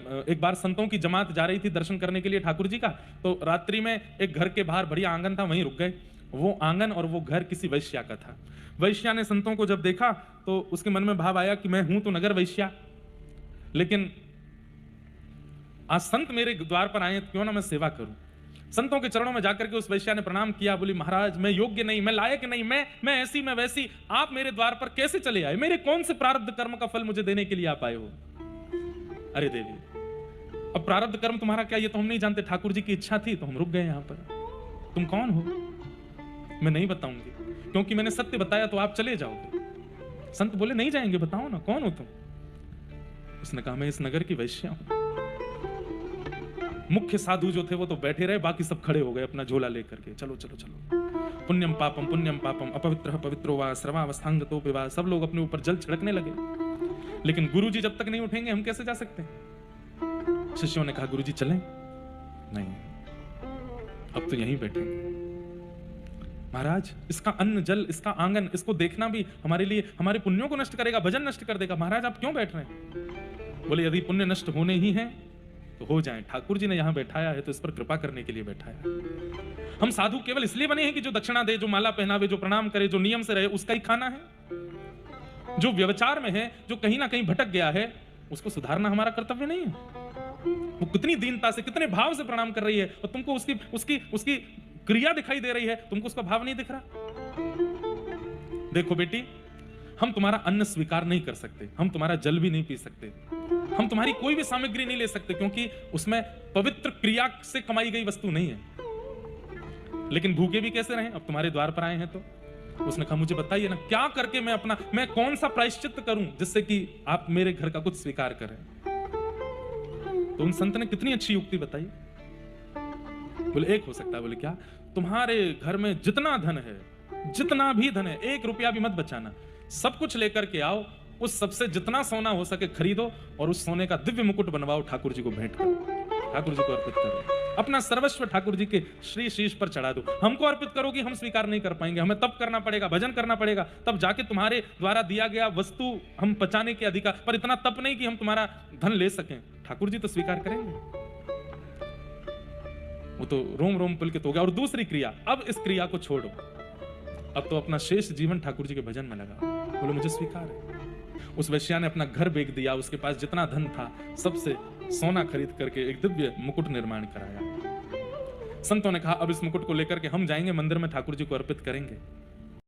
एक बार संतों की जमात जा रही थी दर्शन करने के लिए ठाकुर जी का, तो रात्रि में एक घर के बाहर बढ़िया आंगन था, वहीं रुक गए। वो आंगन और वो घर किसी वैश्या का था। वैश्या ने संतों को जब देखा तो उसके मन में भाव आया कि मैं हूं तो नगर वैश्या, लेकिन आज संत मेरे द्वार पर आए, क्यों ना मैं सेवा करूं। संतों के चरणों में जाकर के उस वैश्या ने प्रणाम किया, बोली महाराज मैं योग्य नहीं, मैं लायक नहीं, मैं ऐसी मैं वैसी, आप मेरे द्वार पर कैसे चले आए? मेरे कौन से प्रारब्ध कर्म का फल मुझे देने के लिए आप आए हो? अरे देवी, अब प्रारब्ध कर्म तुम्हारा क्या ये तो हम नहीं जानते, ठाकुर जी की इच्छा थी तो हम रुक गए यहां पर। तुम कौन हो? मैं नहीं बताऊंगी, क्योंकि मैंने सत्य बताया तो आप चले जाओगे। संत बोले नहीं जाएंगे, बताओ ना कौन हो तुम? उसने कहा मैं इस नगर की वैश्या हूं। मुख्य साधु जो थे वो तो बैठे रहे, बाकी सब खड़े हो गए अपना झोला लेकर के, चलो चलो चलो। पुण्यम पापम अपवित्र पवित्रो वा सर्वावस्थांगतो पिवा, सब लोग अपने ऊपर जल छिड़कने लगे। लेकिन गुरुजी जब तक नहीं उठेंगे हम कैसे जा सकते? शिष्यों ने कहा गुरुजी चलें? नहीं, अब तो यहीं बैठेंगे। महाराज इसका अन्न जल, इसका आंगन, इसको देखना भी हमारे लिए हमारे पुण्यों को नष्ट करेगा, भजन नष्ट कर देगा। महाराज आप क्यों बैठ रहे हैं? बोले यदि पुण्य नष्ट होने ही हैं तो हो जाएं, ठाकुर जी ने यहां बैठाया है तो इस पर कृपा करने के लिए बैठाया। हम साधु केवल इसलिए बने हैं कि जो दक्षिणा दे, जो माला पहनावे, जो प्रणाम करे, जो नियम से रहे, उसका ही खाना है। जो व्यभिचार में है, जो कहीं ना कहीं भटक गया है, उसको सुधारना हमारा कर्तव्य नहीं है। वो कितनी दीनता से, कितने भाव से प्रणाम कर रही है और तुमको उसकी उसकी उसकी क्रिया दिखाई दे रही है, तुमको उसका भाव नहीं दिख रहा। देखो बेटी, हम तुम्हारा अन्न स्वीकार नहीं कर सकते, हम तुम्हारा जल भी नहीं पी सकते, हम तुम्हारी कोई भी सामग्री नहीं ले सकते, क्योंकि उसमें पवित्र क्रिया से कमाई गई वस्तु नहीं है। लेकिन भूखे भी कैसे रहें? अब तुम्हारे द्वार पर आए हैं तो। उसने कहा मुझे बताइए ना, क्या करके मैं कौन सा प्रायश्चित करूं जिससे कि आप मेरे घर का कुछ स्वीकार करें? तो उन संत ने कितनी अच्छी युक्ति बताई। बोले एक हो सकता है। बोले क्या? तुम्हारे घर में जितना धन है, जितना भी धन है, 1 रुपया भी मत बचाना, सब कुछ लेकर के आओ, उस सबसे जितना सोना हो सके खरीदो और उस सोने का दिव्य मुकुट बनवाओ, ठाकुर जी को भेंट करो, ठाकुर जी को अर्पित करो, अपना सर्वस्व ठाकुर जी के श्री शीश पर चढ़ा दो। हमको अर्पित करोगी, हम स्वीकार नहीं कर पाएंगे, हमें तप करना पड़ेगा, भजन करना पड़ेगा, तब जाके तुम्हारे द्वारा दिया गया वस्तु हम पचाने के अधिकार, पर इतना तप नहीं कि हम तुम्हारा धन ले सकें। ठाकुर जी तो स्वीकार करेंगे। वो तो रोम रोम पुलकित हो गया। और दूसरी क्रिया, अब इस क्रिया को छोड़ो, अब तो अपना शेष जीवन ठाकुर जी के भजन में लगा। बोलो मुझे स्वीकार है। उस वैश्या ने अपना घर बेच दिया, उसके पास जितना धन था सबसे सोना खरीद करके एक दिव्य मुकुट निर्माण कराया। संतों ने कहा अब इस मुकुट को लेकर के हम जाएंगे मंदिर में, ठाकुर जी को अर्पित करेंगे।